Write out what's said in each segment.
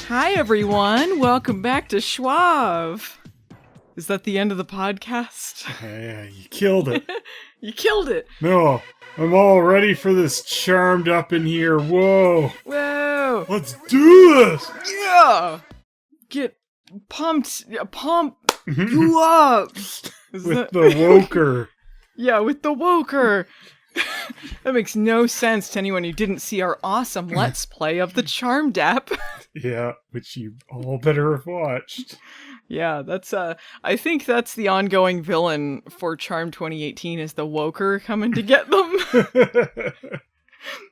Hi, everyone. Welcome back to Schwab. Is that the end of the podcast? Yeah, you killed it. You killed it. No, I'm all ready for this charmed up in here. Whoa. Whoa. Let's do this. Yeah. Get pumped. Pump you up. With the woker. Yeah, with the woker. That makes no sense to anyone who didn't see our awesome Let's Play of the Charmed app. Yeah, which you all better have watched. Yeah, that's I think that's the ongoing villain for Charmed 2018 is the woker coming to get them.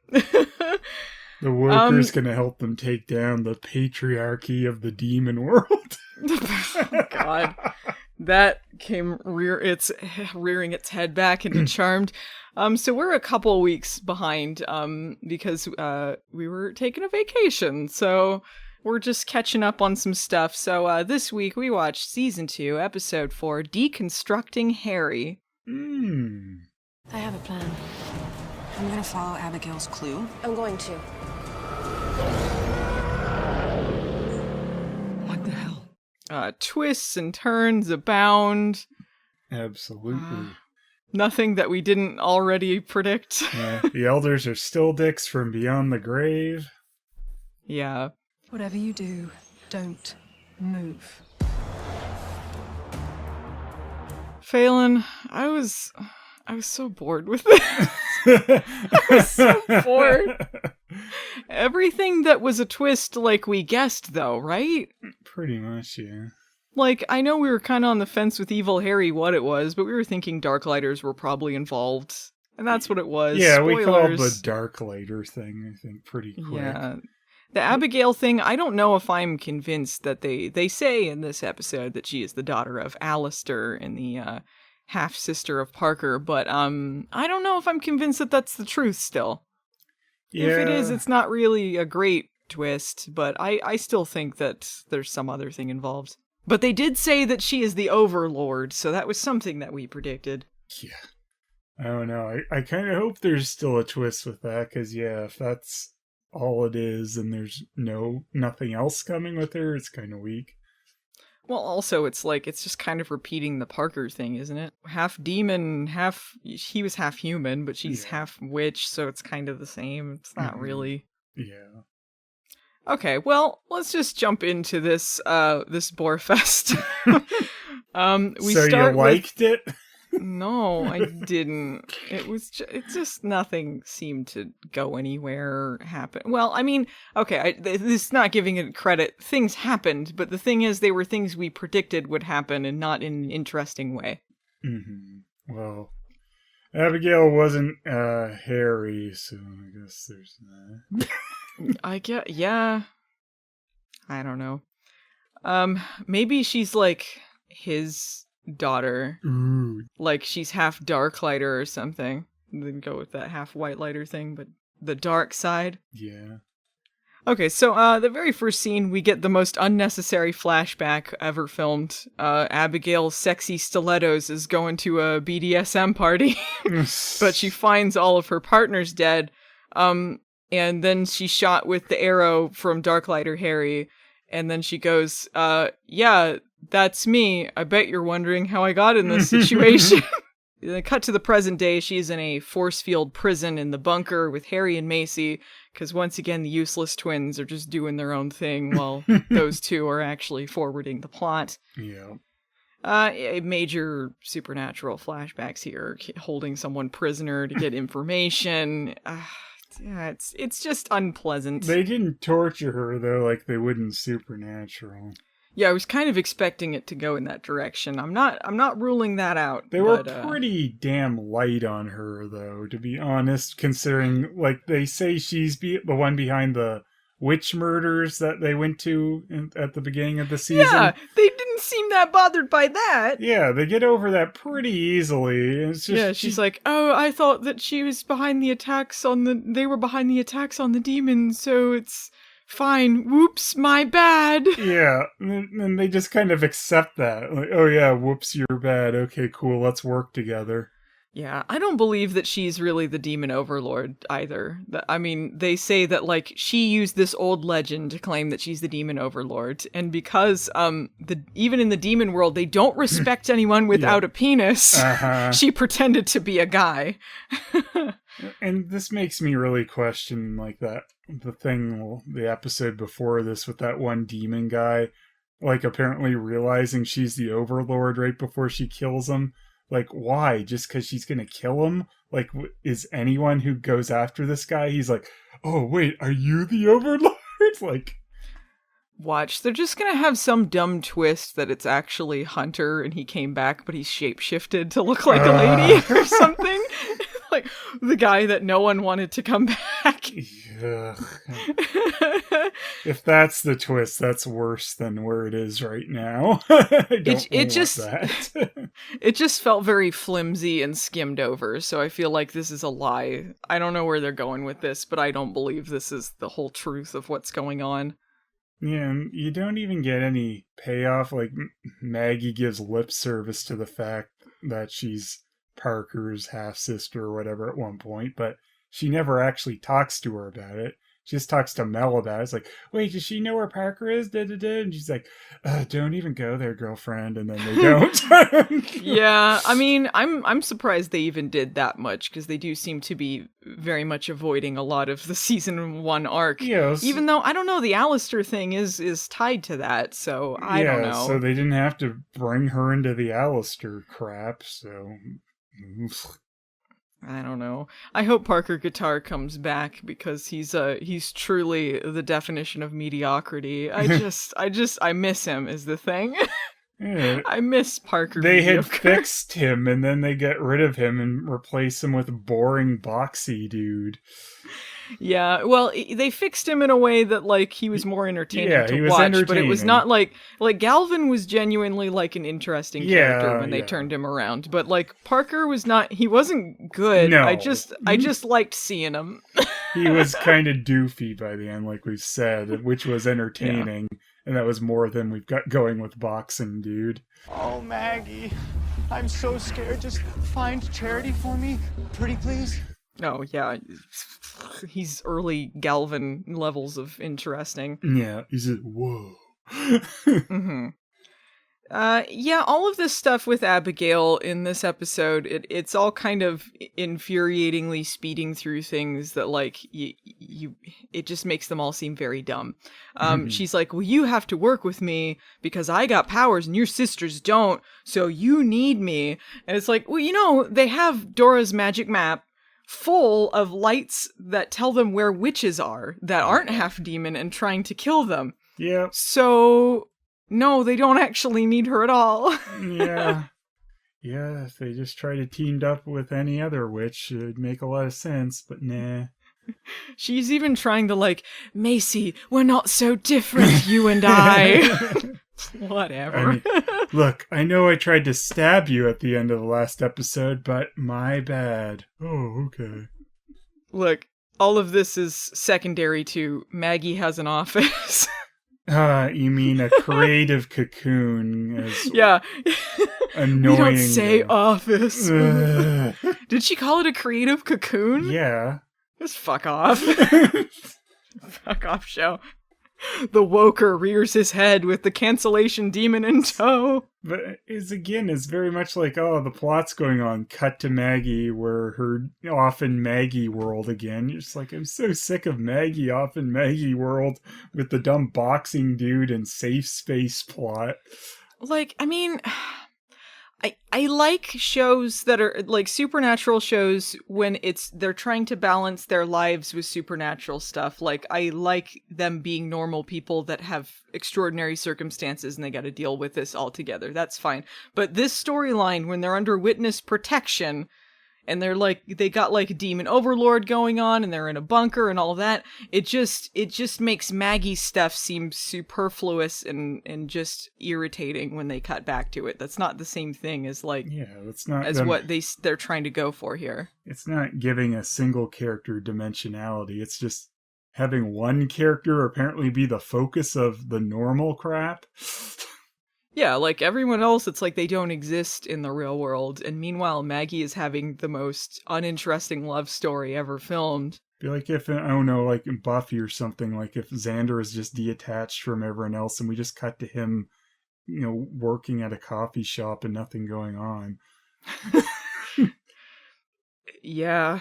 The woker's gonna help them take down the patriarchy of the demon world. Oh, God. That came rearing its head back into Charmed. So we're a couple weeks behind because we were taking a vacation. So we're just catching up on some stuff. So this week we watched Season 2, Episode 4, Deconstructing Harry. I have a plan. I'm going to follow Abigail's clue. I'm going to. What the hell? Twists and turns abound. Absolutely. Nothing that we didn't already predict. Yeah, the elders are still dicks from beyond the grave. Yeah. Whatever you do, don't move. Phelan, I was so bored with it. I was so bored. Everything that was a twist, like we guessed, though, right? Pretty much, yeah. Like, I know we were kind of on the fence with Evil Harry what it was, but we were thinking Darklighters were probably involved. And that's what it was. Yeah, Spoilers. we called the Darklighter thing, I think, pretty quick. Yeah. The Abigail thing, I don't know if I'm convinced that they say in this episode that she is the daughter of Alistair and the half-sister of Parker, but I don't know if I'm convinced that that's the truth still. Yeah. If it is, it's not really a great twist, but I still think that there's some other thing involved. But they did say that she is the Overlord, so that was something that we predicted. Yeah. I don't know. I kind of hope there's still a twist with that, because, yeah, if that's all it is and there's nothing else coming with her, it's kind of weak. Well, also, it's just kind of repeating the Parker thing, isn't it? Half demon, he was half human, but she's half witch, so it's kind of the same. It's not really. Yeah. Okay, well, let's just jump into this Borefest. You liked it? No, I didn't. It just nothing seemed to go anywhere or happen. Well, I mean, okay, this is not giving it credit. Things happened, but the thing is, they were things we predicted would happen and not in an interesting way. Mm-hmm. Well, Abigail wasn't Harry, so I guess there's that. Yeah. I don't know. Maybe she's like his daughter. Ooh. Like she's half Darklighter or something. Then go with that half White Lighter thing, but the dark side. Yeah. Okay, so the very first scene, we get the most unnecessary flashback ever filmed. Abigail's sexy stilettos is going to a BDSM party, but she finds all of her partners dead. And then she's shot with the arrow from Darklighter Harry, and then she goes, yeah, that's me. I bet you're wondering how I got in this situation. Then cut to the present day, she's in a force field prison in the bunker with Harry and Macy, because once again, the useless twins are just doing their own thing while those two are actually forwarding the plot. Yeah. Major supernatural flashbacks here, holding someone prisoner to get information. Yeah, it's just unpleasant. They didn't torture her, though, like they would in Supernatural. Yeah, I was kind of expecting it to go in that direction. I'm not ruling that out. They were pretty damn light on her, though, to be honest, considering, like, they say she's the one behind the witch murders that they went to at the beginning of the season. Yeah, they didn't seem that bothered by that. Yeah, they get over that pretty easily. It's just, yeah, she's like, oh, I thought that she was behind the attacks they were behind the attacks on the demons, so it's fine. Whoops, my bad. Yeah, and they just kind of accept that. Like, oh yeah, whoops, you're bad. Okay, cool, let's work together. Yeah, I don't believe that she's really the demon overlord either. I mean, they say that, like, she used this old legend to claim that she's the demon overlord, and because even in the demon world they don't respect anyone without a penis, she pretended to be a guy. And this makes me really question, like, the episode before this with that one demon guy, like, apparently realizing she's the overlord right before she kills him. Like, why? Just because she's going to kill him? Like, is anyone who goes after this guy, he's like, oh, wait, are you the overlord? Like, watch, they're just going to have some dumb twist that it's actually Hunter and he came back, but he's shapeshifted to look like a lady or something. Like, the guy that no one wanted to come back. If that's the twist, that's worse than where it is right now. I don't want that. It just felt very flimsy and skimmed over, so I feel like this is a lie. I don't know where they're going with this, but I don't believe this is the whole truth of what's going on. Yeah, and you don't even get any payoff. Like, Maggie gives lip service to the fact that she's Parker's half-sister or whatever at one point, but she never actually talks to her about it. She just talks to Mel about it. It's like, wait, does she know where Parker is? And she's like, don't even go there, girlfriend. And then they don't. Yeah, I mean, I'm surprised they even did that much, because they do seem to be very much avoiding a lot of the season 1 arc. Yes. Even though, I don't know, the Alistair thing is tied to that, so I don't know. So they didn't have to bring her into the Alistair crap, so... I don't know. I hope Parker Guitar comes back, because he's truly the definition of mediocrity. I miss him is the thing. Yeah. I miss Parker. They had fixed him, and then they get rid of him and replace him with a boring boxy dude. Yeah, well, they fixed him in a way that, like, he was more entertaining to watch, but it was not like Galvin was genuinely, like, an interesting character when they turned him around, but, like, Parker was not, he wasn't good. No. I just liked seeing him. He was kind of doofy by the end, like we said, which was entertaining, and that was more than we've got going with boxing, dude. Oh, Maggie, I'm so scared. Just find Charity for me, pretty please. Oh, yeah. He's early Galvin levels of interesting. Yeah, he's like, whoa. Mm-hmm. Yeah, all of this stuff with Abigail in this episode, it's all kind of infuriatingly speeding through things that, like, it just makes them all seem very dumb. She's like, well, you have to work with me because I got powers and your sisters don't, so you need me. And it's like, well, you know, they have Dora's magic map full of lights that tell them where witches are that aren't half demon and trying to kill them. Yeah. So, no, they don't actually need her at all. Yeah. Yeah, if they just tried to teamed up with any other witch, it'd make a lot of sense, but nah. She's even trying to, like, Macy, we're not so different, you and I. Whatever. I mean, look, I know I tried to stab you at the end of the last episode, but my bad. Oh, okay. Look, all of this is secondary to Maggie has an office. You mean a creative cocoon? Yeah. Annoying. We don't say office. Did she call it a creative cocoon? Yeah. Just fuck off. Fuck off, show. The Woker rears his head with the cancellation demon in tow. But it's very much like, oh, the plot's going on. Cut to Maggie, where her off in Maggie world again. You're just like, I'm so sick of Maggie off in Maggie world with the dumb boxing dude and safe space plot. Like, I mean, I like shows that are like supernatural shows when they're trying to balance their lives with supernatural stuff. Like, I like them being normal people that have extraordinary circumstances and they got to deal with this all together. That's fine. But this storyline, when they're under witness protection and they got like a demon overlord going on and they're in a bunker and all that, it just makes Maggie's stuff seem superfluous and just irritating when they cut back to it. That's not the same thing as that's not as what they're trying to go for here. It's not giving a single character dimensionality. It's just having one character apparently be the focus of the normal crap. Yeah, like everyone else, it's like they don't exist in the real world. And meanwhile, Maggie is having the most uninteresting love story ever filmed. Be like if, I don't know, like in Buffy or something, like if Xander is just detached from everyone else and we just cut to him, working at a coffee shop and nothing going on. Yeah.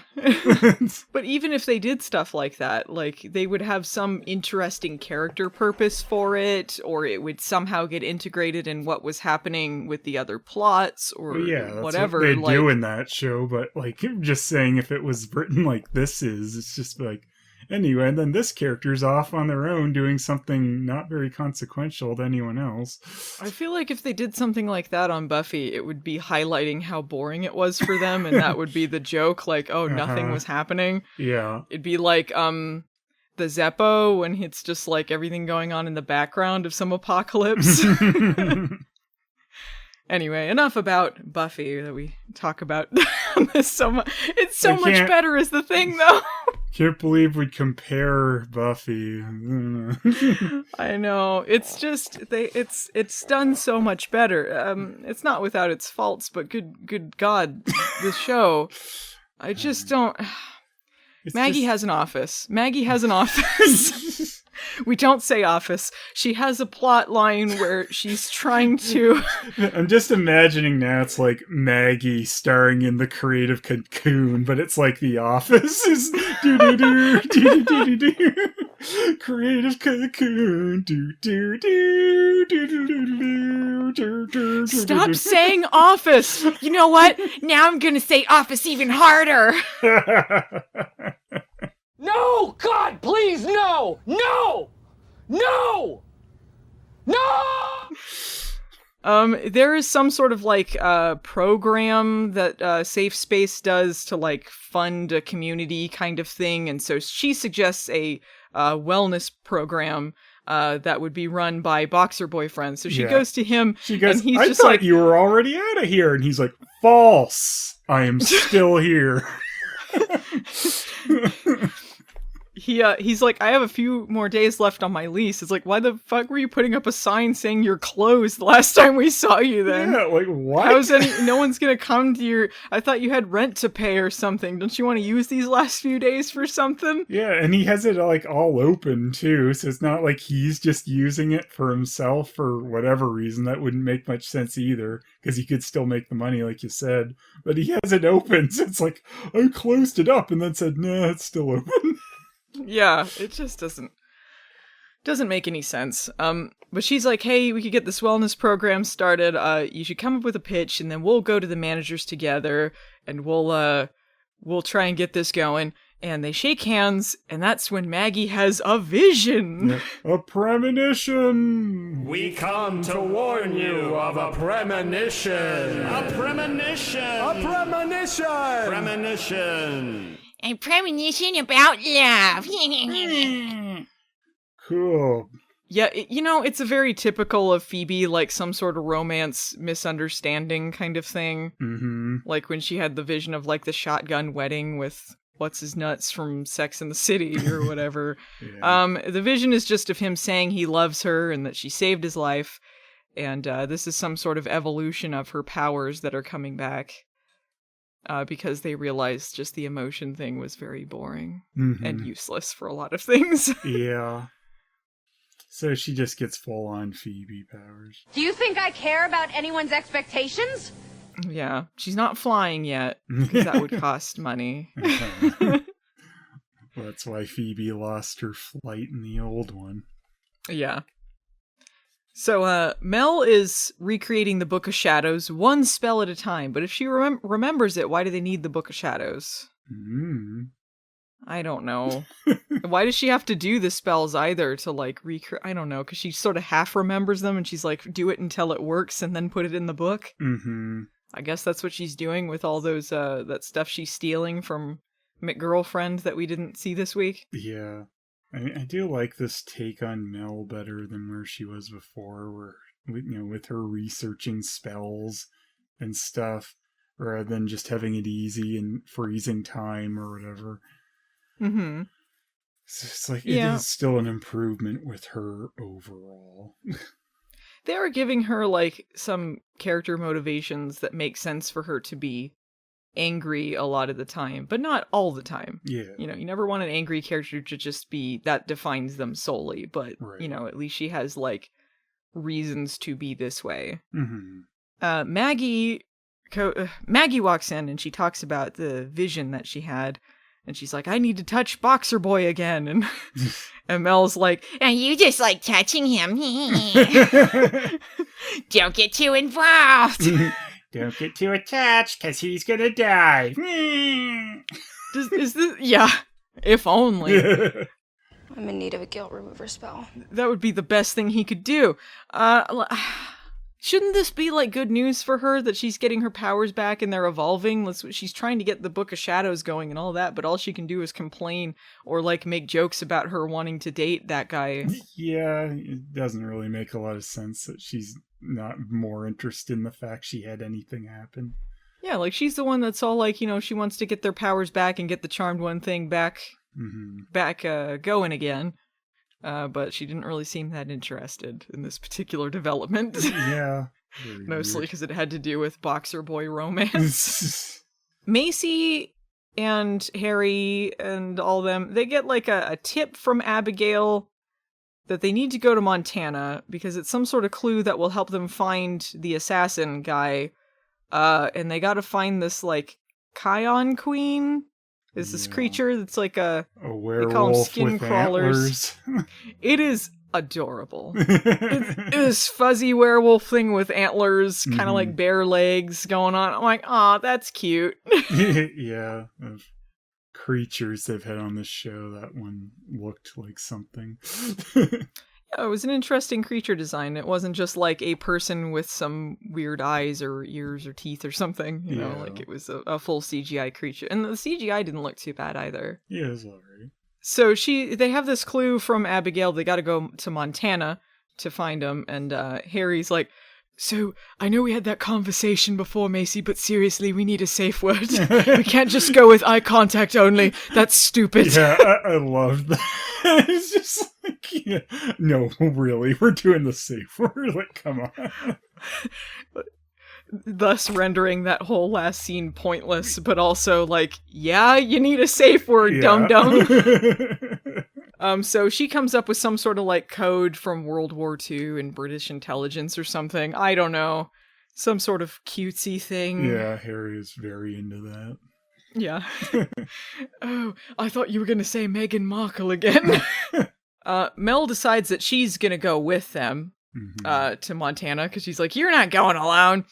But even if they did stuff like that, like they would have some interesting character purpose for it, or it would somehow get integrated in what was happening with the other plots, or that's whatever. What they do in that show, but like just saying if it was written like this is, it's just like, anyway, and then this character's off on their own doing something not very consequential to anyone else. I feel like if they did something like that on Buffy, it would be highlighting how boring it was for them, and that would be the joke, like, oh, nothing was happening. Yeah. It'd be like, the Zeppo, when it's just like everything going on in the background of some apocalypse. Anyway, enough about Buffy that we talk about this so much. It's so much better is the thing, though. Can't believe we compare Buffy. I know. It's just it's done so much better. It's not without its faults, but good God, this show. I just don't. Maggie has an office. Maggie has an office. We don't say office. She has a plot line where she's trying to... I'm just imagining now it's like Maggie starring in the creative cocoon, but it's like The Office is do-do-do, do-do-do-do-do. Creative cocoon, do-do-do, do-do-do-do-do. Stop saying office! You know what? Now I'm gonna say office even harder! No! God, please, no! No! No! No! There is some sort of like program that Safe Space does to like fund a community kind of thing, and so she suggests a wellness program that would be run by boxer boyfriends. So she goes to him, she goes, and he's I just thought like, you were already out of here, and he's like, false! I am still here. He's like, I have a few more days left on my lease. It's like, why the fuck were you putting up a sign saying you're closed the last time we saw you then? Yeah, like, what? How's no one's gonna come to your... I thought you had rent to pay or something. Don't you want to use these last few days for something? Yeah, and he has it like all open too, so it's not like he's just using it for himself for whatever reason. That wouldn't make much sense either, because he could still make the money like you said. But he has it open, so it's like, I closed it up and then said, nah, it's still open. Yeah, it just doesn't make any sense. But she's like, hey, we could get this wellness program started. You should come up with a pitch, and then we'll go to the managers together, and we'll try and get this going. And they shake hands, and that's when Maggie has a vision. A premonition! We come to warn you of a premonition! A premonition! A premonition! Premonition! A premonition about love. Cool. Yeah, it's a very typical of Phoebe, like some sort of romance misunderstanding kind of thing. Mm-hmm. Like when she had the vision of like the shotgun wedding with what's-his-nuts from Sex and the City or whatever. Yeah. The vision is just of him saying he loves her and that she saved his life. And this is some sort of evolution of her powers that are coming back. Because they realized just the emotion thing was very boring and useless for a lot of things. Yeah. So she just gets full-on Phoebe powers. Do you think I care about anyone's expectations? Yeah, she's not flying yet, because that would cost money. That's why Phoebe lost her flight in the old one. Yeah. So, Mel is recreating the Book of Shadows one spell at a time, but if she remembers it, why do they need the Book of Shadows? I don't know. Why does she have to do the spells either to, like, recreate? I don't know, because she sort of half remembers them, and she's like, do it until it works, and then put it in the book? I guess that's what she's doing with all those, that stuff she's stealing from McGirlfriend that we didn't see this week. Yeah. I do like this take on Mel better than where she was before, where, with her researching spells and stuff, rather than just having it easy and freezing time or whatever. So it's like, it is still an improvement with her overall. they're giving her, like, some character motivations that make sense for her to be angry a lot of the time, but not all the time. Yeah. You know, you never want an angry character to just be, that defines them solely, but, Right. you know, at least she has, like, reasons to be this way. Mm-hmm. Maggie walks in and she talks about the vision that she had, and she's like, I need to touch Boxer Boy again, and and Mel's like, And you just like touching him. Don't get too involved. Don't get too attached, because he's gonna die. is this, yeah, if only. I'm in need of a guilt remover spell. That would be the best thing he could do. Shouldn't this be, like, good news for her that she's getting her powers back and they're evolving? She's trying to get the Book of Shadows going and all that, but all she can do is complain or, like, make jokes about her wanting to date that guy. Yeah, it doesn't really make a lot of sense that she's not more interested in the fact she had anything happen. Yeah, like, she's the one that's all like, you know, she wants to get their powers back and get the Charmed One thing back going again. But she didn't really seem that interested in this particular development. Yeah. Mostly because it had to do with Boxer Boy romance. Macy and Harry and all them, they get like a tip from Abigail that they need to go to Montana because it's some sort of clue that will help them find the assassin guy. And they gotta find this, like, Kion Queen. Is this creature that's like a werewolf, they call them skin with crawlers. antlers. It is adorable. It's this fuzzy werewolf thing with antlers, kind of like bare legs going on. I'm like, aw, that's cute. Yeah, of creatures they've had on this show, that one looked like something. Yeah, it was an interesting creature design. It wasn't just like a person with some weird eyes or ears or teeth or something. You know, like it was a full CGI creature. And the CGI didn't look too bad either. Yeah, it's alright. So they have this clue from Abigail. They got to go to Montana to find him. And Harry's like, so I know we had that conversation before, Macy, but seriously, we need a safe word. We can't just go with eye contact only. That's stupid. Yeah, I love that. It's just like, yeah. No, really, we're doing the safe word. Like, come on. Thus rendering that whole last scene pointless, but also like, yeah, you need a safe word, dum-dum. So she comes up with some sort of like code from World War II and British intelligence or something. I don't know. Some sort of cutesy thing. Yeah, Harry is very into that. Yeah. Oh, I thought you were going to say Meghan Markle again. Mel decides that she's going to go with them to Montana because she's like, you're not going alone.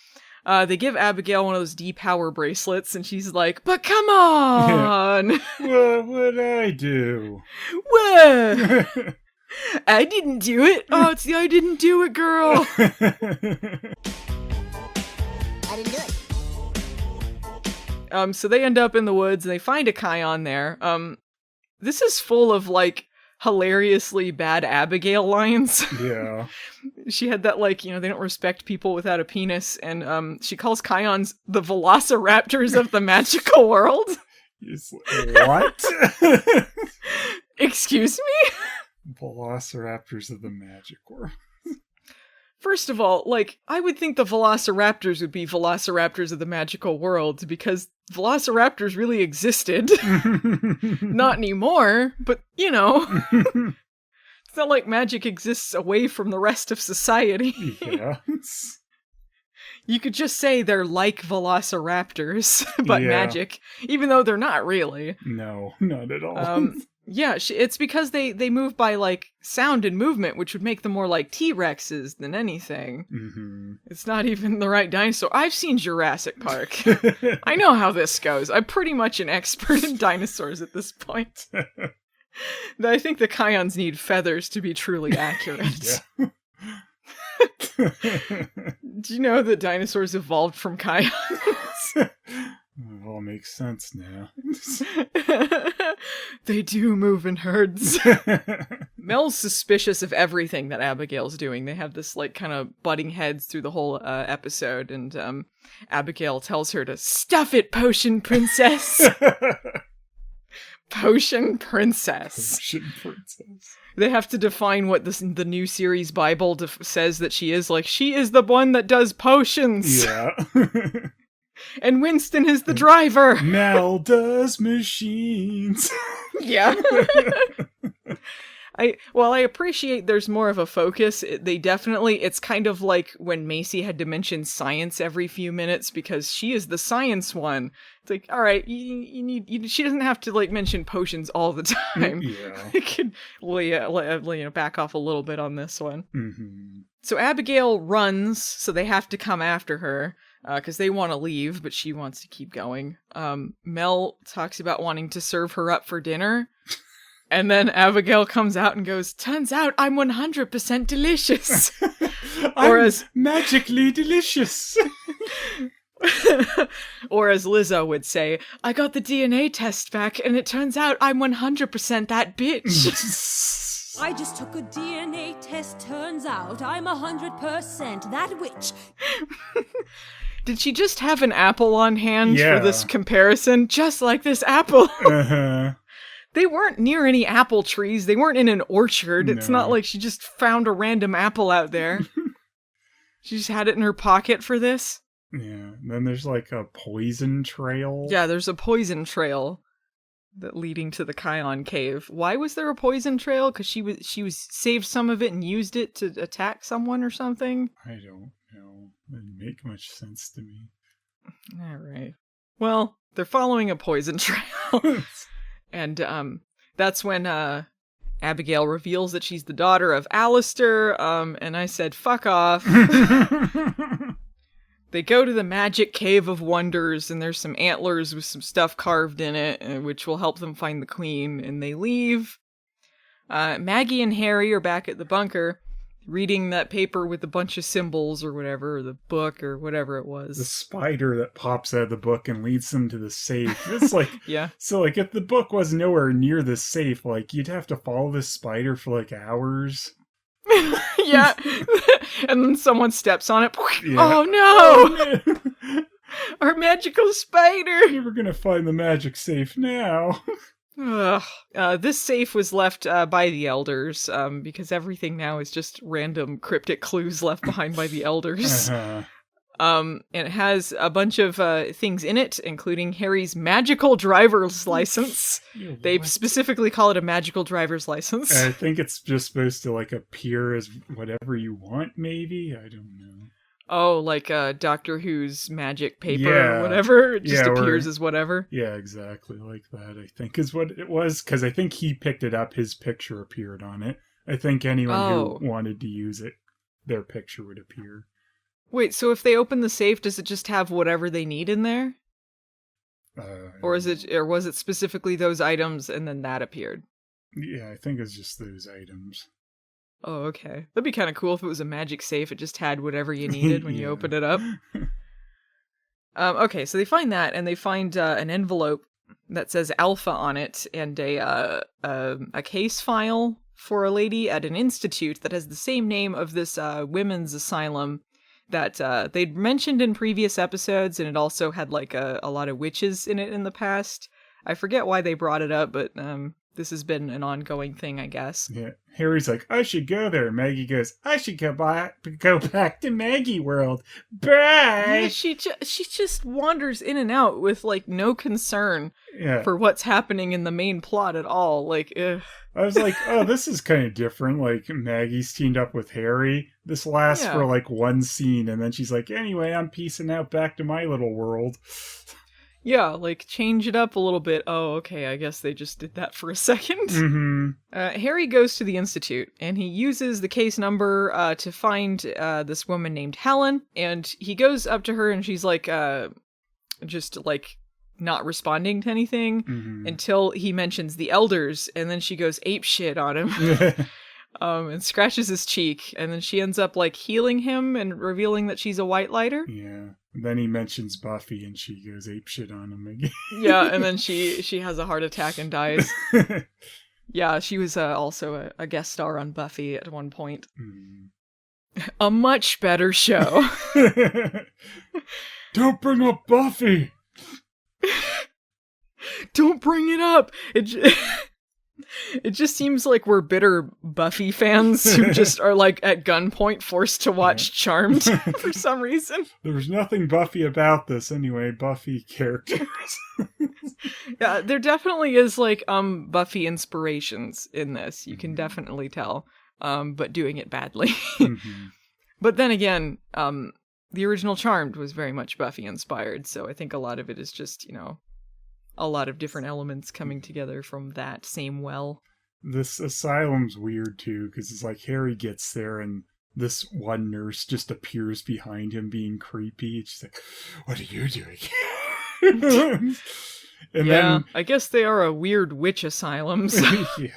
They give Abigail one of those D-Power bracelets, and she's like, but come on! What would I do? What? I didn't do it. Oh, it's the I didn't do it, girl. I didn't do it. So they end up in the woods, and they find a Kion there. This is full of, like, hilariously bad Abigail lines. Yeah. She had that, like, you know, they don't respect people without a penis, and she calls Kions the velociraptors of the magical world. What? Excuse me? Velociraptors of the magic world. First of all, like, I would think the velociraptors would be velociraptors of the magical world, because velociraptors really existed. Not anymore, but, you know. It's not like magic exists away from the rest of society. Yeah. You could just say they're like velociraptors, but magic, even though they're not really. No, not at all. Yeah, it's because they move by, like, sound and movement, which would make them more like T-Rexes than anything. Mm-hmm. It's not even the right dinosaur. I've seen Jurassic Park. I know how this goes. I'm pretty much an expert in dinosaurs at this point. I think the Kions need feathers to be truly accurate. Do you know that dinosaurs evolved from Kions? It all makes sense now. They do move in herds. Mel's suspicious of everything that Abigail's doing. They have this, like, kind of butting heads through the whole episode, and Abigail tells her to stuff it, potion princess. Potion Princess. Potion Princess. They have to define what the new series Bible says that she is. Like, she is the one that does potions. Yeah. And Winston is the driver. Mel does machines. Yeah. I appreciate there's more of a focus. It's kind of like when Macy had to mention science every few minutes because she is the science one. It's like, all right, she doesn't have to like mention potions all the time. Yeah. It could back off a little bit on this one. Mm-hmm. So Abigail runs, so they have to come after her because they want to leave, but she wants to keep going. Mel talks about wanting to serve her up for dinner. And then Abigail comes out and goes, turns out I'm 100% delicious. I'm magically delicious. Or as Lizzo would say, I got the DNA test back and it turns out I'm 100% that bitch. I just took a DNA test, turns out I'm 100% that witch. Did she just have an apple on hand for this comparison? Just like this apple. Uh-huh. They weren't near any apple trees. They weren't in an orchard. It's not like she just found a random apple out there. She just had it in her pocket for this. Yeah. And then there's like a poison trail. Yeah, there's a poison trail that leading to the Kion cave. Why was there a poison trail? Because she was saved some of it and used it to attack someone or something? I don't know. It didn't make much sense to me. All right. Well, they're following a poison trail. And that's when Abigail reveals that she's the daughter of Alistair, and I said, fuck off. They go to the Magic Cave of Wonders, and there's some antlers with some stuff carved in it, which will help them find the queen, and they leave. Maggie and Harry are back at the bunker, reading that paper with a bunch of symbols or whatever, or the book or whatever it was. The spider that pops out of the book and leads them to the safe. It's like, yeah. So like if the book was nowhere near the safe, like you'd have to follow this spider for like hours. Yeah. And then someone steps on it. Yeah. Oh no! Our magical spider! We're gonna find the magic safe now. This safe was left by the elders, because everything now is just random cryptic clues left behind by the elders. Uh-huh. And it has a bunch of things in it, including Harry's magical driver's license. They specifically call it a magical driver's license. I think it's just supposed to like appear as whatever you want, maybe? I don't know. Oh, like Doctor Who's magic paper or whatever? It just appears as whatever? Yeah, exactly like that, I think, is what it was. Because I think he picked it up, his picture appeared on it. I think anyone who wanted to use it, their picture would appear. Wait, so if they open the safe, does it just have whatever they need in there? Or was it specifically those items and then that appeared? Yeah, I think it's just those items. Oh, okay. That'd be kind of cool if it was a magic safe. It just had whatever you needed when you open it up. Okay, so they find that, and they find an envelope that says Alpha on it, and a case file for a lady at an institute that has the same name of this women's asylum that they'd mentioned in previous episodes, and it also had like a lot of witches in it in the past. I forget why they brought it up, but this has been an ongoing thing, I guess. Yeah, Harry's like, I should go there. Maggie goes, I should go back to Maggie World. Bye! Yeah, she just wanders in and out with, like, no concern for what's happening in the main plot at all. Like, ugh. I was like, oh, this is kind of different. Like, Maggie's teamed up with Harry. This lasts for, like, one scene, and then she's like, anyway, I'm peacing out back to my little world. Yeah, like, change it up a little bit. Oh, okay, I guess they just did that for a second. Mm-hmm. Harry goes to the Institute, and he uses the case number to find this woman named Helen, and he goes up to her, and she's like, just, like, not responding to anything until he mentions the elders, and then she goes apeshit on him. And scratches his cheek, and then she ends up, like, healing him and revealing that she's a white lighter. Yeah. And then he mentions Buffy, and she goes apeshit on him again. Yeah, and then she has a heart attack and dies. Yeah, she was also a guest star on Buffy at one point. A much better show. Don't bring up Buffy! Don't bring it up. It just seems like we're bitter Buffy fans who just are like at gunpoint forced to watch Charmed for some reason. There's nothing Buffy about this anyway, Buffy characters. Yeah, there definitely is like Buffy inspirations in this. You can definitely tell. But doing it badly. Mm-hmm. But then again, the original Charmed was very much Buffy inspired, so I think a lot of it is just, a lot of different elements coming together from that same well. This asylum's weird too, because it's like Harry gets there and this one nurse just appears behind him being creepy. She's like, "What are you doing?" And then, I guess they are a weird witch asylum. So. yeah.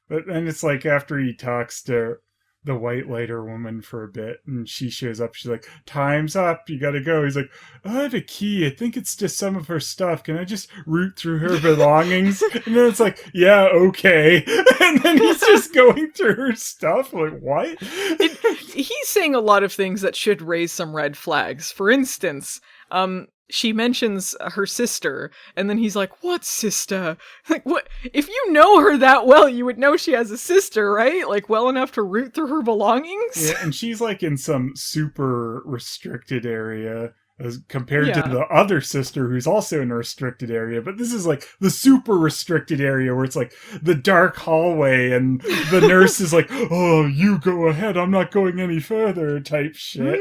But then it's like after he talks to the white lighter woman for a bit and she shows up, she's like, "Time's up, you gotta go." He's like, "I have a key, I think it's just some of her stuff, can I just root through her belongings?" And then it's like, "Yeah, okay." And then he's just going through her stuff, like, what? He's saying a lot of things that should raise some red flags. For instance, she mentions her sister, and then he's like, "What sister?" Like, what? If you know her that well, you would know she has a sister, right? Like, well enough to root through her belongings? Yeah, and she's like in some super restricted area as compared to the other sister who's also in a restricted area. But this is like the super restricted area where it's like the dark hallway and the nurse is like, "Oh, you go ahead, I'm not going any further," type shit.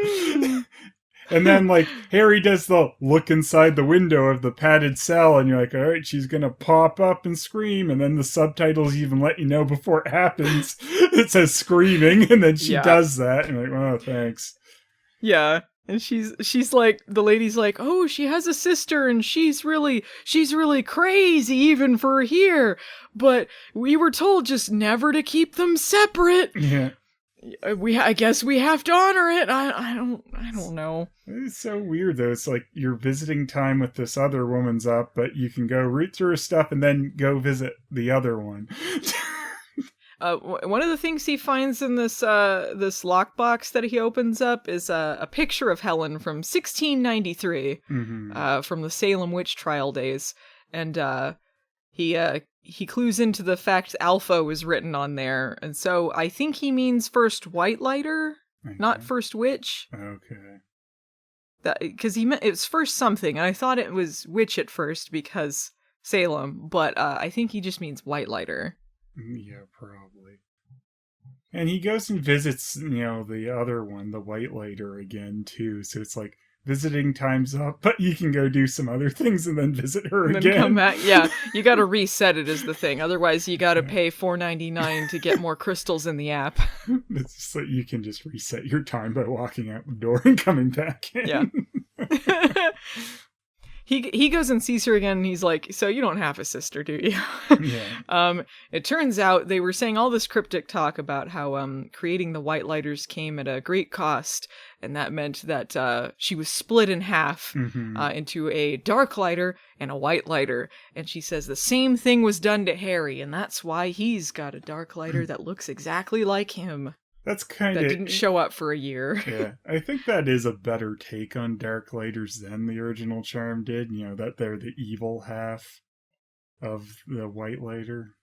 And then, like, Harry does the look inside the window of the padded cell, and you're like, all right, she's gonna pop up and scream, and then the subtitles even let you know before it happens. It says screaming, and then she does that, and you're like, oh, thanks. Yeah, and she's like, the lady's like, "Oh, she has a sister, and she's really crazy even for here, but we were told just never to keep them separate." Yeah. I guess we have to honor it. I don't know. It's so weird though. It's like your visiting time with this other woman's up, but you can go root through her stuff and then go visit the other one. One of the things he finds in this lockbox that he opens up is a picture of Helen from 1693, from the Salem witch trial days, and he clues into the fact Alpha was written on there, and so I think he means first white lighter, not first witch. Okay. Because he meant it was first something, and I thought it was witch at first because Salem, but I think he just means white lighter. Yeah, probably. And he goes and visits, the other one, the white lighter again too. So it's like, visiting time's up, but you can go do some other things and then visit her and again. Then come back. Yeah, you got to reset it is the thing. Otherwise, you got to pay $4.99 to get more crystals in the app. It's just like you can just reset your time by walking out the door and coming back in. Yeah. He goes and sees her again, and he's like, "So you don't have a sister, do you?" Yeah. It turns out they were saying all this cryptic talk about how creating the White Lighters came at a great cost, and that meant that she was split in half into a Darklighter and a White Lighter. And she says the same thing was done to Harry, and that's why he's got a Darklighter that looks exactly like him. That's kind of... That didn't show up for a year. Yeah, I think that is a better take on Darklighters than the original Charm did. That they're the evil half of the White Lighter.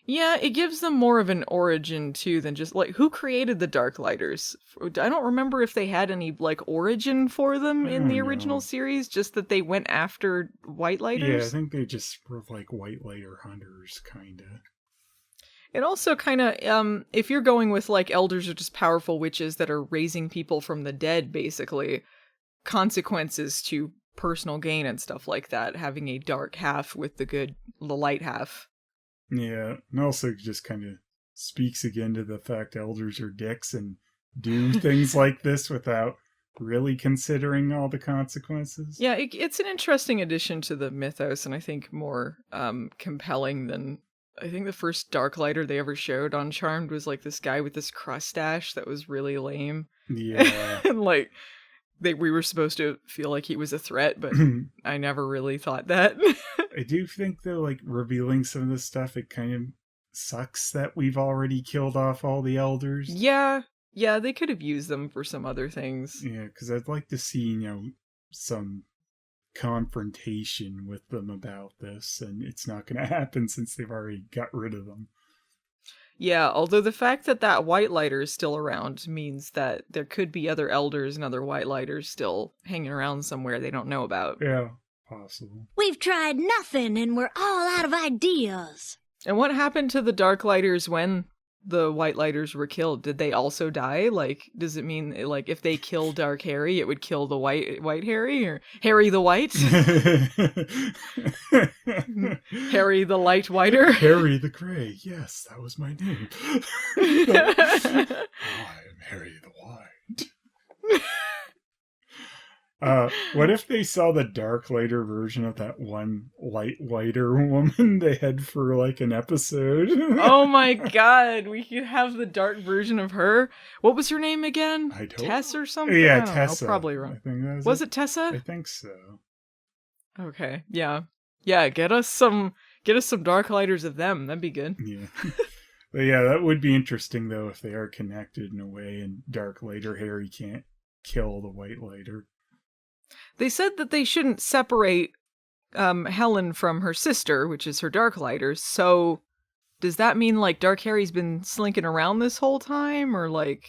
Yeah, it gives them more of an origin, too, than just, like, who created the Darklighters? I don't remember if they had any, like, origin for them in the original series, just that they went after White Lighters. Yeah, I think they just were, like, White Lighter hunters, kind of. It also kind of, if you're going with, like, elders are just powerful witches that are raising people from the dead, basically, consequences to personal gain and stuff like that, having a dark half with the light half. Yeah, and also just kind of speaks again to the fact elders are dicks and do things like this without really considering all the consequences. Yeah, it's an interesting addition to the mythos, and I think more compelling than... I think the first Darklighter they ever showed on Charmed was like this guy with this crustache that was really lame. Yeah. And like we were supposed to feel like he was a threat, but I never really thought that. I do think though, like revealing some of this stuff, it kind of sucks that we've already killed off all the elders. Yeah, they could have used them for some other things. Yeah, because I'd like to see, some confrontation with them about this, and it's not going to happen since they've already got rid of them. Yeah, although the fact that that white lighter is still around means that there could be other elders and other white lighters still hanging around somewhere they don't know about. Yeah, possible. We've tried nothing and we're all out of ideas. And what happened to the Darklighters when the white lighters were killed? Did they also die? Like, does it mean, like, if they kill Dark Harry, it would kill the white Harry? Or Harry the White? Harry the Light Whiter? Harry the Grey. Yes, that was my name. I am Harry the White. What if they saw the Darklighter version of that one whiter woman they had for like an episode? Oh my god, we could have the dark version of her. What was her name again? Tess or something? Yeah, Tessa. Probably wrong. I think was it Tessa? I think so. Okay, yeah. Yeah, get us some Darklighters of them. That'd be good. Yeah. But yeah, that would be interesting though if they are connected in a way and Darklighter Harry can't kill the White Lighter. They said that they shouldn't separate Helen from her sister, which is her Darklighters. So does that mean like Dark Harry's been slinking around this whole time? Or like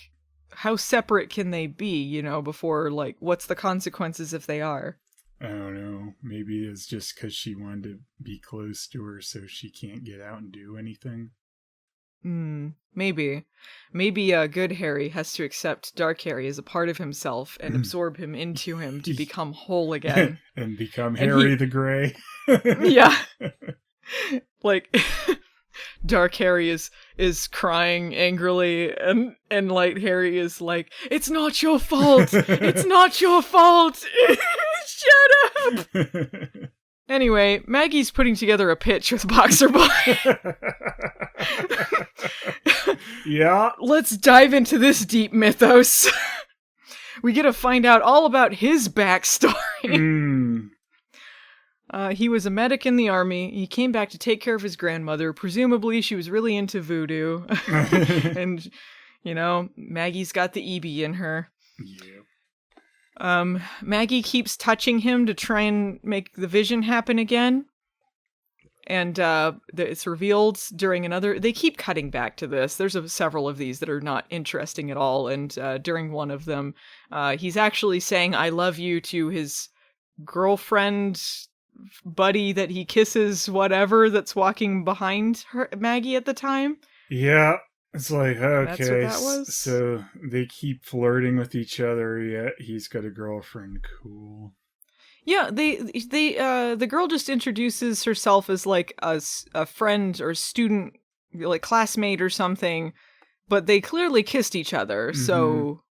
how separate can they be, you know, before like what's the consequences if they are? I don't know. Maybe it's just because she wanted to be close to her so she can't get out and do anything. Maybe good Harry has to accept Dark Harry as a part of himself and absorb him into him to become whole again. And become Harry the Grey. Yeah. Like, Dark Harry is crying angrily and Light Harry is like, it's not your fault! It's not your fault! Shut up! Anyway, Maggie's putting together a pitch with Boxer Boy. Yeah. Let's dive into this deep mythos. We get to find out all about his backstory. He was a medic in the army. He came back to take care of his grandmother. Presumably, she was really into voodoo. And, you know, Maggie's got the EB in her. Yeah. Maggie keeps touching him to try and make the vision happen again. And it's revealed during another... They keep cutting back to this. There's several of these that are not interesting at all. And during one of them, he's actually saying, I love you to his girlfriend, buddy that he kisses, whatever, that's walking behind Maggie at the time. Yeah. It's like, okay, That's what that was? So they keep flirting with each other, yet he's got a girlfriend. Cool. Yeah, the girl just introduces herself as like a friend or student, like classmate or something, but they clearly kissed each other. So,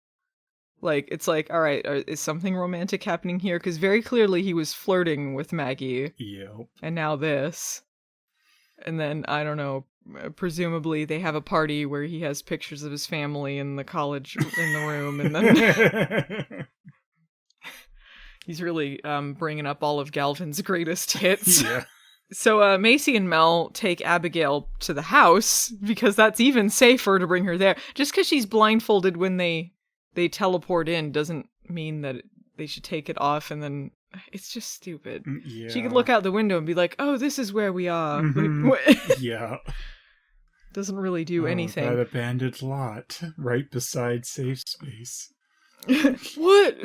like, it's like, all right, is something romantic happening here? Because very clearly he was flirting with Maggie. Yep. And now this. And then, I don't know, presumably they have a party where he has pictures of his family in the college in the room, and then... He's really bringing up all of Galvin's greatest hits. Yeah. So Macy and Mel take Abigail to the house because that's even safer to bring her there. Just because she's blindfolded when they teleport in doesn't mean that they should take it off, and then it's just stupid. Yeah. She could look out the window and be like, oh, this is where we are. Yeah. Doesn't really do anything. That abandoned lot right beside safe space. What?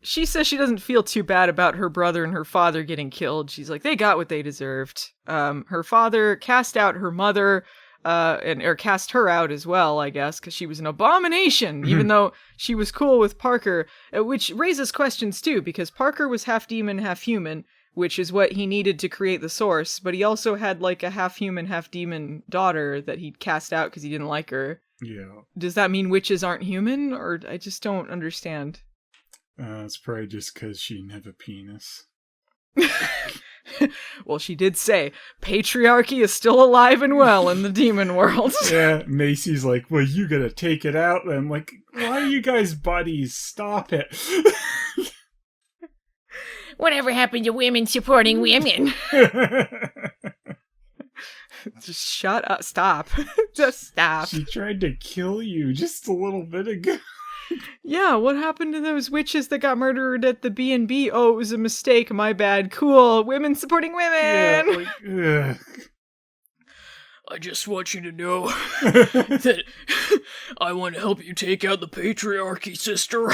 She says she doesn't feel too bad about her brother and her father getting killed. She's like, they got what they deserved. Her father cast out her mother, or cast her out as well, I guess, because she was an abomination, even though she was cool with Parker, which raises questions too, because Parker was half demon, half human, which is what he needed to create the source, but he also had like a half human, half demon daughter that he'd cast out because he didn't like her. Yeah. Does that mean witches aren't human? Or I just don't understand. It's probably just because she didn't have a penis. Well, she did say, patriarchy is still alive and well in the demon world. Yeah, Macy's like, well, you gotta take it out. And I'm like, why are you guys buddies? Stop it. Whatever happened to women supporting women? Just shut up. Stop. Just stop. She tried to kill you just a little bit ago. Yeah, what happened to those witches that got murdered at the B&B? Oh, it was a mistake, my bad. Cool, women supporting women! Yeah, ugh. I just want you to know that I want to help you take out the patriarchy, sister.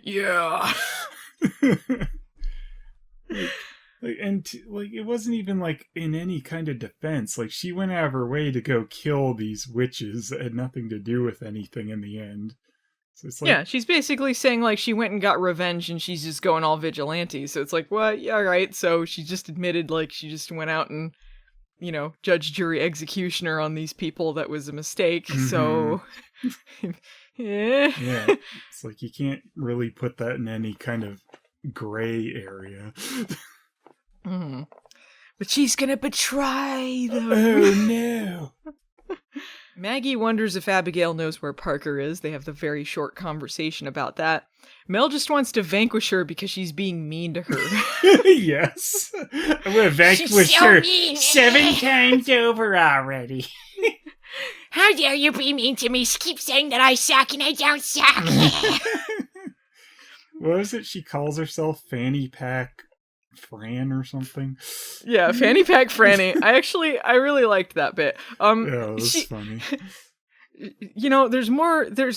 Yeah. It wasn't even like in any kind of defense. Like, she went out of her way to go kill these witches that had nothing to do with anything in the end. So it's like, yeah, she's basically saying like she went and got revenge and she's just going all vigilante. So it's like, well, yeah, right. So she just admitted like she just went out and, judge, jury, executioner on these people. That was a mistake. Mm-hmm. So yeah, it's like you can't really put that in any kind of gray area. Mm-hmm. But she's gonna betray them. Oh no. Maggie wonders if Abigail knows where Parker is. They have the very short conversation about that. Mel just wants to vanquish her because she's being mean to her. Yes. I'm gonna vanquish her mean. 7 times over already. How dare you be mean to me? Keep saying that I suck and I don't suck. What is it? She calls herself Fanny Pack Fran or something. Yeah, Fanny Pack Franny. I really liked that bit. Yeah, it was funny. There's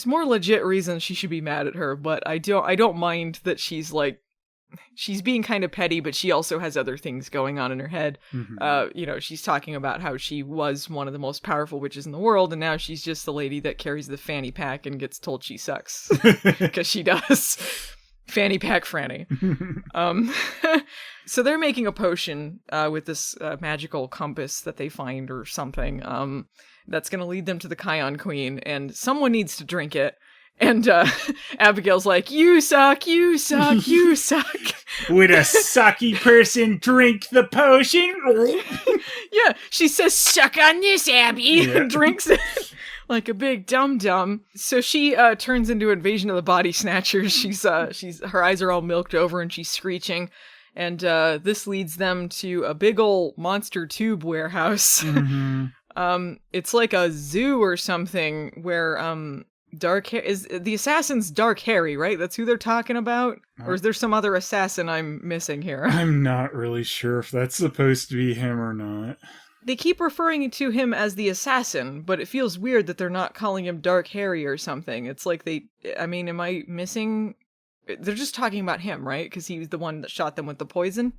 more legit reasons she should be mad at her, but I don't mind that she's being kind of petty, but she also has other things going on in her head. Mm-hmm. She's talking about how she was one of the most powerful witches in the world, and now she's just the lady that carries the fanny pack and gets told she sucks. Because she does. Fanny Pack Franny. So they're making a potion with this magical compass that they find or something that's going to lead them to the Kion Queen, and someone needs to drink it. And Abigail's like, you suck, you suck, you suck. Would a sucky person drink the potion? Yeah, she says, suck on this, Abby, and drinks it. Like a big dum-dum. So she turns into Invasion of the Body Snatchers. She's her eyes are all milked over and she's screeching. And this leads them to a big ol' monster tube warehouse. Mm-hmm. It's like a zoo or something where is the assassin's Dark Harry, right? That's who they're talking about? Or is there some other assassin I'm missing here? I'm not really sure if that's supposed to be him or not. They keep referring to him as the assassin, but it feels weird that they're not calling him Dark Harry or something. It's like am I missing? They're just talking about him, right? Because he was the one that shot them with the poison?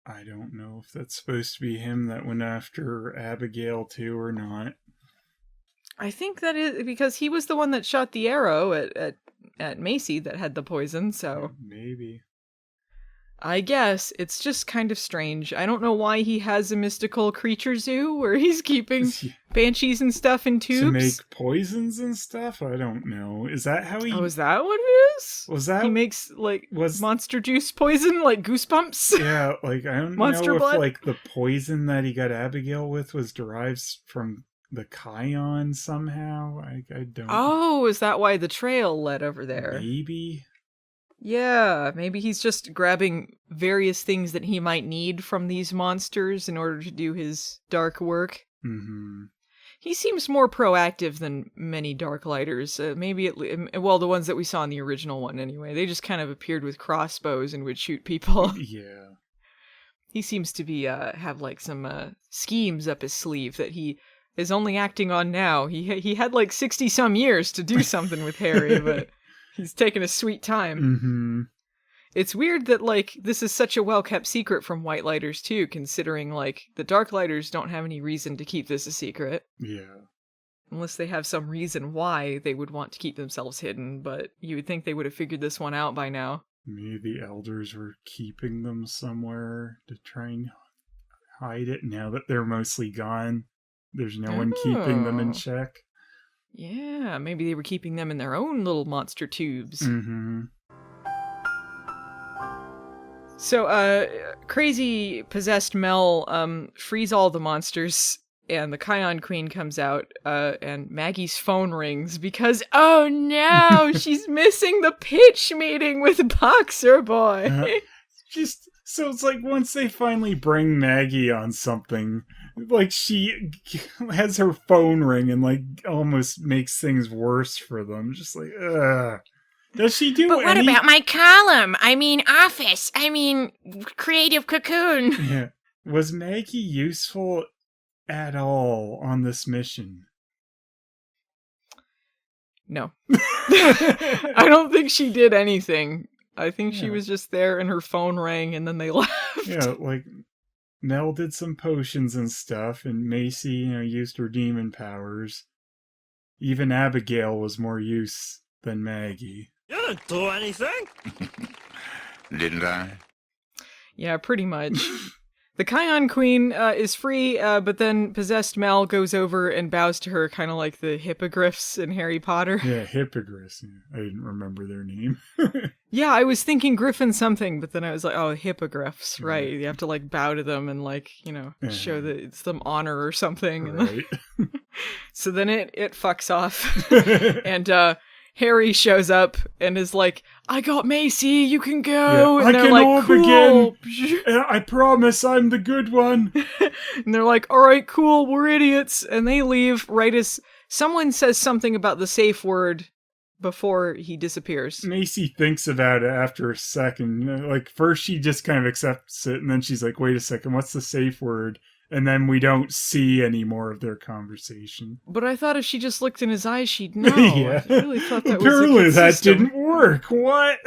I don't know if that's supposed to be him that went after Abigail too or not. I think that is because he was the one that shot the arrow at Macy that had the poison, so... Maybe. I guess. It's just kind of strange. I don't know why he has a mystical creature zoo where he's keeping banshees and stuff in tubes. To make poisons and stuff? I don't know. Is that how he... Oh, is that what it is? Was that... He makes, monster juice poison, like Goosebumps? Yeah, I don't Monster know blood? If, the poison that he got Abigail with was derived from the Kion somehow. I don't... Oh, is that why the trail led over there? Maybe... Yeah, maybe he's just grabbing various things that he might need from these monsters in order to do his dark work. Mm-hmm. He seems more proactive than many Darklighters. The ones that we saw in the original one anyway. They just kind of appeared with crossbows and would shoot people. Yeah. He seems to be have some schemes up his sleeve that he is only acting on now. He had 60 some years to do something with Harry, but... He's taking a sweet time. Mm-hmm. It's weird that, this is such a well-kept secret from Whitelighters, too, considering, the Darklighters don't have any reason to keep this a secret. Yeah. Unless they have some reason why they would want to keep themselves hidden, but you would think they would have figured this one out by now. Maybe the elders were keeping them somewhere to try and hide it now that they're mostly gone. There's no one keeping them in check. Yeah, maybe they were keeping them in their own little monster tubes. Mm-hmm. So, crazy possessed Mel frees all the monsters, and the Kion Queen comes out, and Maggie's phone rings because, oh no, she's missing the pitch meeting with Boxer Boy. Just So it's like once they finally bring Maggie on something, like she has her phone ring and like almost makes things worse for them. Just like, ugh. Does she do But what about my column? I mean, office. I mean, creative cocoon. Yeah. Was Maggie useful at all on this mission? No. I don't think she did anything. I think she was just there and her phone rang and then they left. Yeah, like Mel did some potions and stuff, and Macy, used her demon powers. Even Abigail was more use than Maggie. You didn't do anything. Didn't I? Yeah, pretty much. The Kion Queen is free, but then possessed Mel goes over and bows to her, kind of like the Hippogriffs in Harry Potter. Yeah, Hippogriffs. Yeah. I didn't remember their name. Yeah, I was thinking Griffin something, but then I was like, oh, Hippogriffs, right. You have to, like, bow to them and, like, show that it's them honor or something. Right. So then it fucks off. And, Harry shows up and is like, I got Macy, you can go. Yeah, and they're like, cool. I promise I'm the good one. And they're like, all right, cool, we're idiots. And they leave right as someone says something about the safe word before he disappears. Macy thinks about it after a second. Like, first she just kind of accepts it, and then she's like, wait a second, what's the safe word? And then we don't see any more of their conversation. But I thought if she just looked in his eyes, she'd know. Yeah. I really thought that Apparently was a good that system. didn't work. What?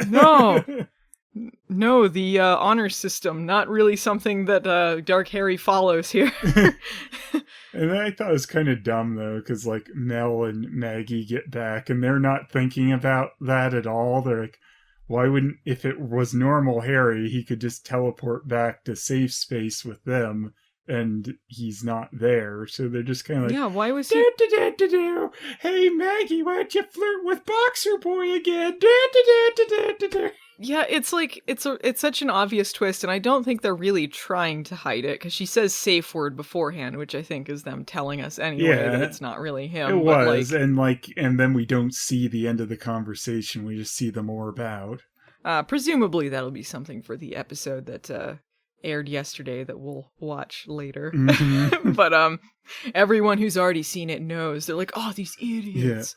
No, the honor system, not really something that Dark Harry follows here. And I thought it was kind of dumb, though, because, like, Mel and Maggie get back, and they're not thinking about that at all. They're like, why wouldn't, if it was normal Harry, he could just teleport back to safe space with them, and he's not there, so they're just kind of like, yeah, why was he... Hey, Maggie, why don't you flirt with Boxer Boy again? Yeah, it's like, it's such an obvious twist, and I don't think they're really trying to hide it, because she says safe word beforehand, which I think is them telling us anyway that it's not really him. It was, and then we don't see the end of the conversation, we just see the more about. Presumably that'll be something for the episode that, aired yesterday that we'll watch later. Mm-hmm. But everyone who's already seen it knows. They're like, oh, these idiots.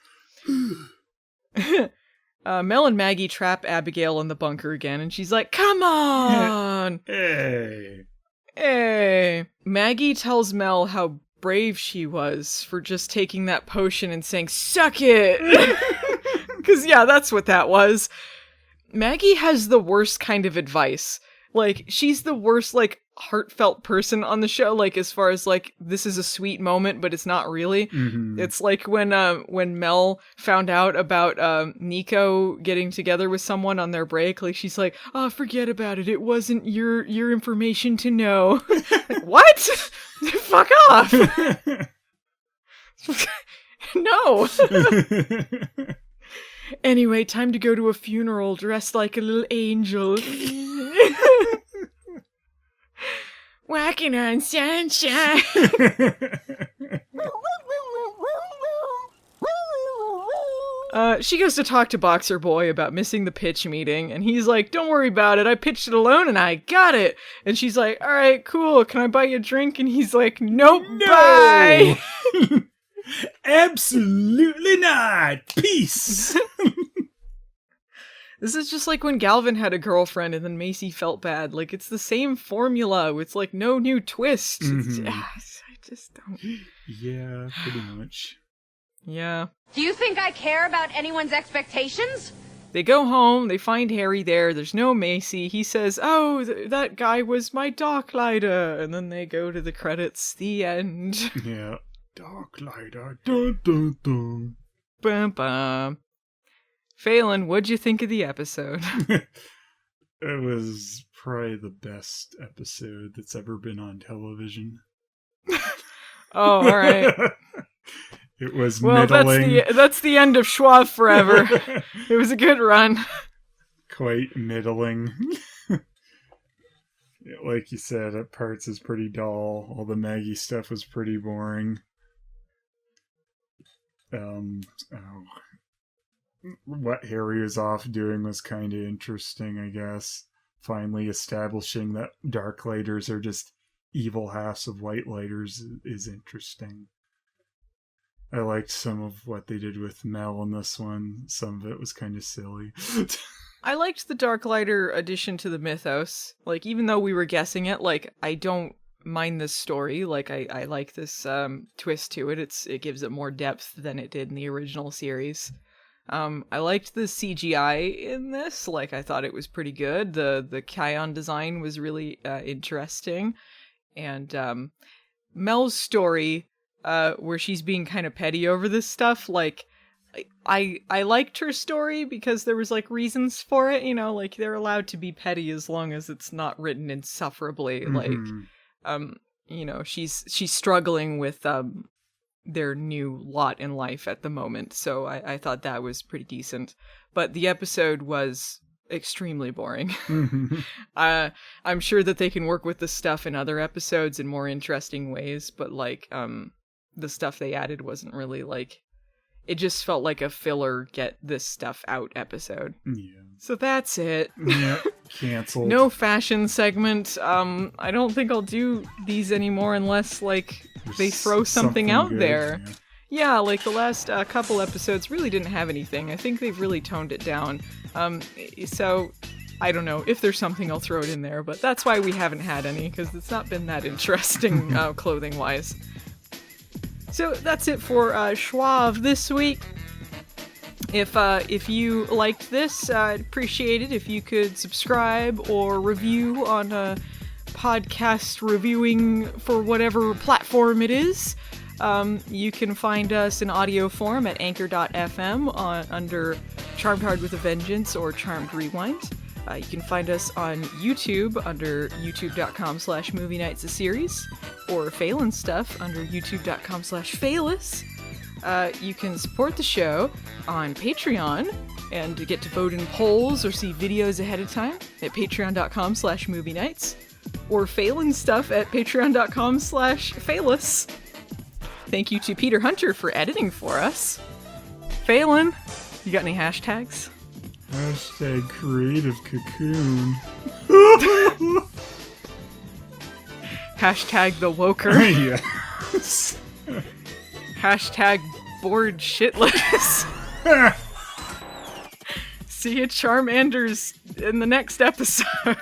Yeah. Mel and Maggie trap Abigail in the bunker again, and she's like, come on! Hey! Maggie tells Mel how brave she was for just taking that potion and saying, suck it! Because, yeah, that's what that was. Maggie has the worst kind of advice. Like, she's the worst, like, heartfelt person on the show, like, as far as, like, this is a sweet moment, but it's not really. Mm-hmm. It's like when Mel found out about Nico getting together with someone on their break, like, she's like, oh, forget about it, it wasn't your information to know. Like, what? Fuck off! No! Anyway, time to go to a funeral dressed like a little angel. Walking on sunshine. She goes to talk to Boxer Boy about missing the pitch meeting, and he's like, don't worry about it, I pitched it alone and I got it. And she's like, alright, cool, can I buy you a drink? And he's like, nope, no! Bye! Absolutely not! Peace! This is just like when Galvin had a girlfriend and then Macy felt bad. Like, it's the same formula. It's like no new twist. Mm-hmm. I just don't... Yeah, pretty much. Yeah. Do you think I care about anyone's expectations? They go home, they find Harry there, there's no Macy. He says, oh, that guy was my Darklighter. And then they go to the credits. The end. Yeah. Darklighter. Dun, dun, dun. Bum, bum. Phelan, what'd you think of the episode? It was probably the best episode that's ever been on television. Oh, alright. It was well, middling. That's the end of Schwab Forever. It was a good run. Quite middling. Like you said, at parts is pretty dull. All the Maggie stuff was pretty boring. What Harry was off doing was kind of interesting, I guess. finally establishing that Darklighters are just evil halves of Whitelighters is interesting. I liked some of what they did with Mel in this one. Some of it was kind of silly. I liked the Darklighter addition to the mythos. Like, even though we were guessing it, like, I don't mind this story. Like, I like this twist to it. It gives it more depth than it did in the original series. I liked the CGI in this. Like, I thought it was pretty good. The Kion design was really interesting. And Mel's story, where she's being kind of petty over this stuff, like, I liked her story because there was, like, reasons for it, you know, like, they're allowed to be petty as long as it's not written insufferably. Like, you know, she's struggling with their new lot in life at the moment, so I thought that was pretty decent. But the episode was extremely boring. I'm sure that they can work with this stuff in other episodes in more interesting ways, but, like, the stuff they added wasn't really, like, it just felt like a filler get this stuff out episode. Yeah. So that's it. Yeah, canceled. No fashion segment. I don't think I'll do these anymore unless, like, they throw something out good, there. Yeah. Yeah, like the last couple episodes really didn't have anything. I think they've really toned it down. So I don't know. If there's something, I'll throw it in there. But that's why we haven't had any, because it's not been that interesting clothing-wise. So that's it for Schwab this week. If you liked this, I'd appreciate it if you could subscribe or review on podcast reviewing for whatever platform it is. You can find us in audio form at anchor.fm under Charmed Hard with a Vengeance or Charmed Rewind. You can find us on YouTube under youtube.com/movie nights a series, or Phelan Stuff under youtube.com/Phelis. You can support the show on Patreon and get to vote in polls or see videos ahead of time at patreon.com/movie nights, or Phelan Stuff at patreon.com/Phelis. Thank you to Peter Hunter for editing for us. Phelan, you got any hashtags? Hashtag creative cocoon. Hashtag the woker. Yes. Hashtag bored shitless. See you Charmanders in the next episode.